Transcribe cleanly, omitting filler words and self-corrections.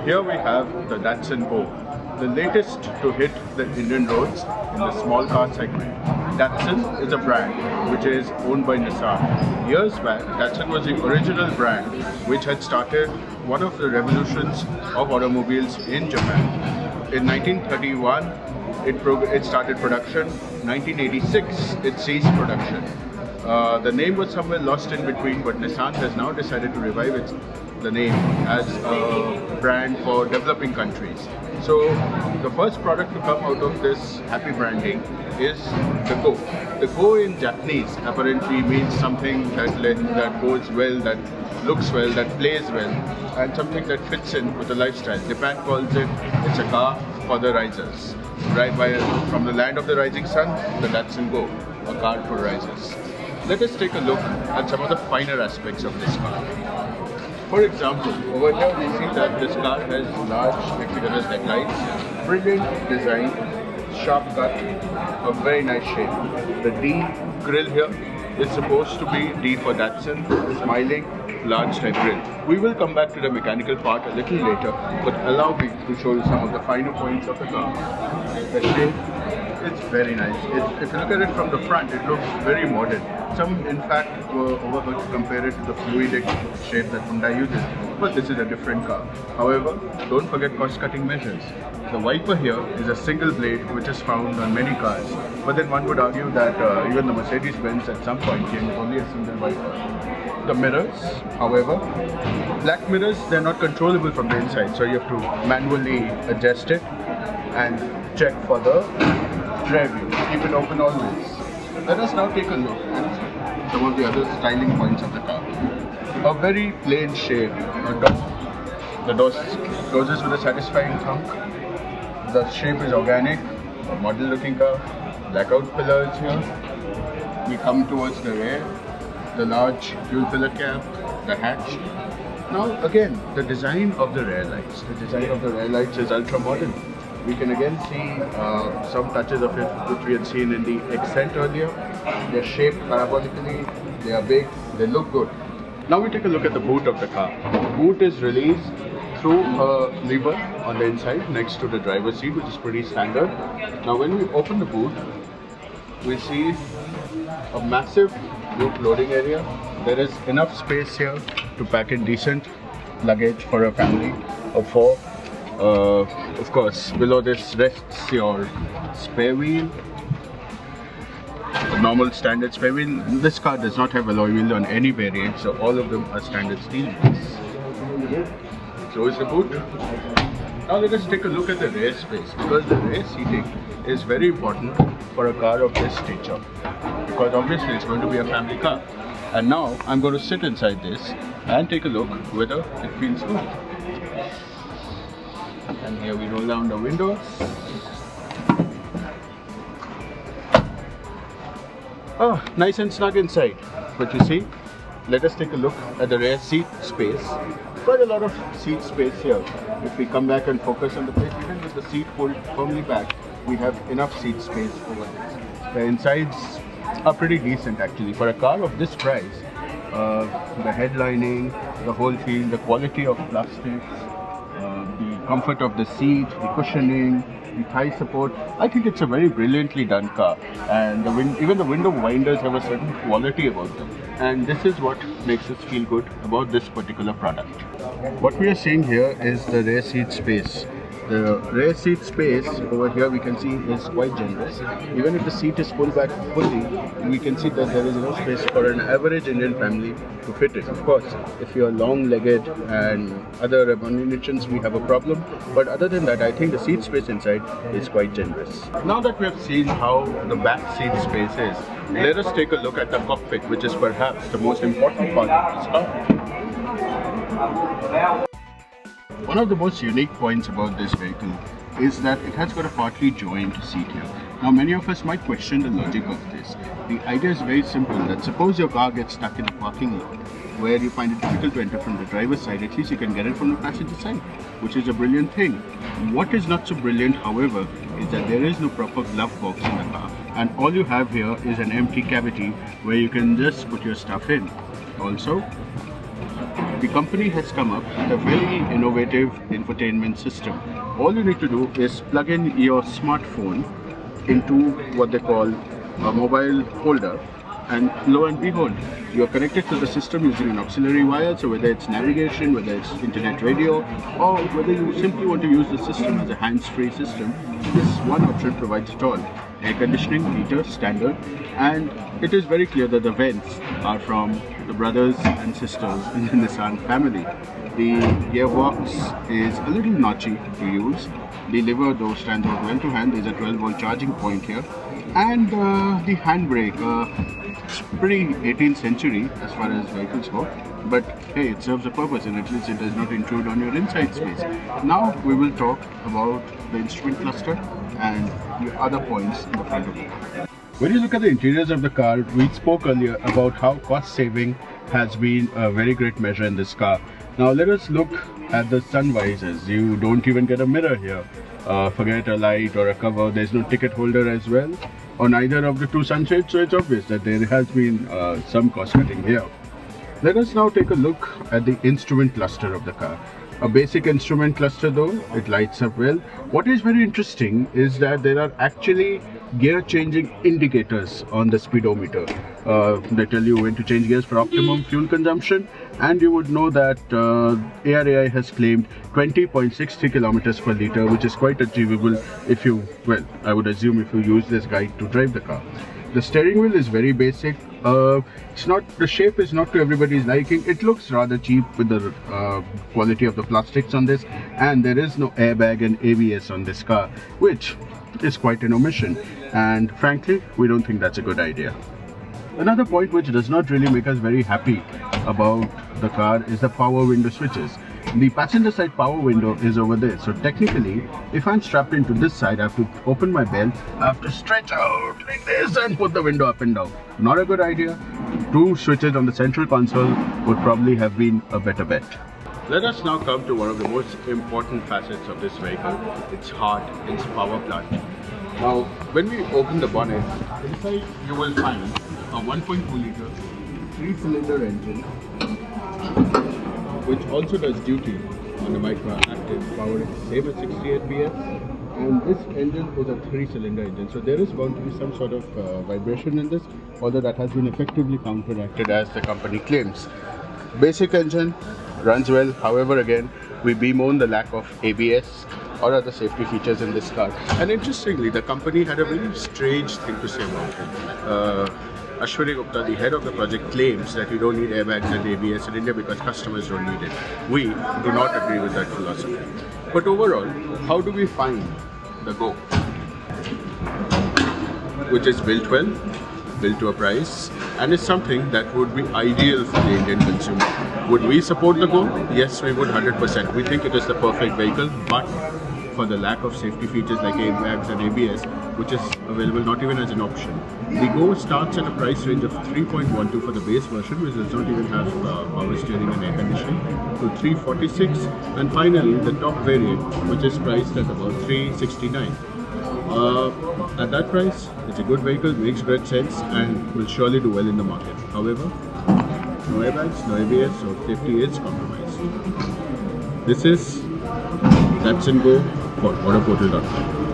So here we have the Datsun Go, the latest to hit the Indian roads in the small car segment. Datsun is a brand which is owned by Nissan. Years back, Datsun was the original brand which had started one of the revolutions of automobiles in Japan. In 1931, it started production. 1986, it ceased production. The name was somewhere lost in between, but Nissan has now decided to revive the name as a brand for developing countries. So the first product to come out of this happy branding is the Go. The Go in Japanese apparently means something that goes well, that looks well, that plays well, and something that fits in with the lifestyle. Japan calls it's a car for the risers. From the land of the rising sun, the Datsun Go, a car for risers. Let us take a look at some of the finer aspects of this car. For example, over here we see that this car has large hexagonal headlights, brilliant design, sharp cut, a very nice shape. The D grille here is supposed to be D for Datsun, smiling, large type grille. We will come back to the mechanical part a little later, but allow me to show you some of the finer points of the car. The shape, it's very nice. If you look at it from the front, it looks very modern. Some, in fact, were overheard to compare it to the fluidic shape that Hyundai uses, but this is a different car. However, don't forget cost-cutting measures. The wiper here is a single blade which is found on many cars, but then one would argue that even the Mercedes-Benz at some point came with only a single wiper. The mirrors, however, black mirrors, they're not controllable from the inside, so you have to manually adjust it and check for the rear view. Keep it open always. Let us now take a look at some of the other styling points of the car. A very plain shape, the door closes with a satisfying thunk. The shape is organic, a model looking car, blackout pillars here. We come towards the rear, the large fuel filler cap, the hatch. Now again, the design of the rear lights. The design of the rear lights is ultra modern. We can again see some touches of it which we had seen in the Accent earlier. They're shaped parabolically, they are big, they look good. Now we take a look at the boot of the car. The boot is released through a lever on the inside next to the driver's seat, which is pretty standard. Now when we open the boot, we see a massive boot loading area. There is enough space here to pack in decent luggage for a family of four. Of course, below this rests your spare wheel, a normal standard spare wheel. This car does not have alloy wheel on any variant, so all of them are standard steel wheels. So is the boot. Now let us take a look at the rear space, because the rear seating is very important for a car of this stature, because obviously it's going to be a family car. And now I'm going to sit inside this and take a look whether it feels good. And here we roll down the windows. Oh, nice and snug inside. But you see, let us take a look at the rear seat space. Quite a lot of seat space here. If we come back and focus on the place, even with the seat pulled firmly back, we have enough seat space over this. The insides are pretty decent actually. For a car of this price, the headlining, the whole feel, the quality of plastics, the comfort of the seat, the cushioning, the thigh support. I think it's a very brilliantly done car, and even the window winders have a certain quality about them, and this is what makes us feel good about this particular product. What we are seeing here is the rear seat space. The rear seat space over here we can see is quite generous. Even if the seat is pulled back fully, we can see that there is enough space for an average Indian family to fit it. Of course, if you are long-legged and other abominations, we have a problem. But other than that, I think the seat space inside is quite generous. Now that we have seen how the back seat space is, let us take a look at the cockpit, which is perhaps the most important part of this car. One of the most unique points about this vehicle is that it has got a partly joined seat here. Now many of us might question the logic of this. The idea is very simple, that suppose your car gets stuck in a parking lot where you find it difficult to enter from the driver's side, at least you can get it from the passenger side, which is a brilliant thing. What is not so brilliant, however, is that there is no proper glove box in the car, and all you have here is an empty cavity where you can just put your stuff in. Also, the company has come up with a very innovative infotainment system. All you need to do is plug in your smartphone into what they call a mobile holder, and lo and behold, you are connected to the system using an auxiliary wire. So whether it's navigation, whether it's internet radio, or whether you simply want to use the system as a hands-free system, this one option provides it all. Air conditioning, heater, standard, and it is very clear that the vents are from the brothers and sisters in the Nissan family. The gearbox is a little notchy to use. The lever though stands out well to hand. There's a 12-volt charging point here, and the handbrake, pretty 18th century as far as vehicles go, but hey, it serves a purpose, and at least it does not intrude on your inside space. Now we will talk about the instrument cluster and the other points in the front of it. When you look at the interiors of the car, we spoke earlier about how cost saving has been a very great measure in this car. Now let us look at the sun visors. You don't even get a mirror here. Forget a light or a cover. There's no ticket holder as well on either of the two sunshades, so it's obvious that there has been some cost cutting here. Let us now take a look at the instrument cluster of the car. A basic instrument cluster though, it lights up well. What is very interesting is that there are actually gear changing indicators on the speedometer. They tell you when to change gears for optimum fuel consumption, and you would know that ARAI has claimed 20.63 kilometers per liter, which is quite achievable if you, well, I would assume if you use this guide to drive the car. The steering wheel is very basic. The shape is not to everybody's liking. It looks rather cheap with the quality of the plastics on this, and there is no airbag and ABS on this car, which is quite an omission, and frankly we don't think that's a good idea. Another point which does not really make us very happy about the car is the power window switches. The passenger side power window is over there, so technically if I'm strapped into this side, I have to open my belt, I have to stretch out like this and put the window up and down. Not a good idea. Two switches on the central console would probably have been a better bet. Let us now come to one of the most important facets of this vehicle. Its heart, its power plant. Now when we open the bonnet, inside you will find a 1.2 liter 3-cylinder engine, which also does duty on the Micra Active, powering same at 68 PS, and this engine is a 3-cylinder engine, so there is bound to be some sort of vibration in this, although that has been effectively counteracted as the company claims. Basic engine runs well, however again we bemoan the lack of ABS or other safety features in this car. And interestingly, the company had a very strange thing to say about it. Ashwani Gupta, the head of the project, claims that you don't need airbags and ABS in India because customers don't need it. We do not agree with that philosophy. But overall, how do we find the Go, which is built well, built to a price, and is something that would be ideal for the Indian consumer? Would we support the Go? Yes, we would 100%. We think it is the perfect vehicle, but for the lack of safety features like airbags and ABS, which is available not even as an option. The Go starts at a price range of 3.12 for the base version, which does not even have power steering and air conditioning, to 346, and finally the top variant, which is priced at about 369. At that price, it's a good vehicle, makes great sense, and will surely do well in the market. However, no airbags, no ABS, so safety is compromised. This is Datsun Go for Autoportal.com.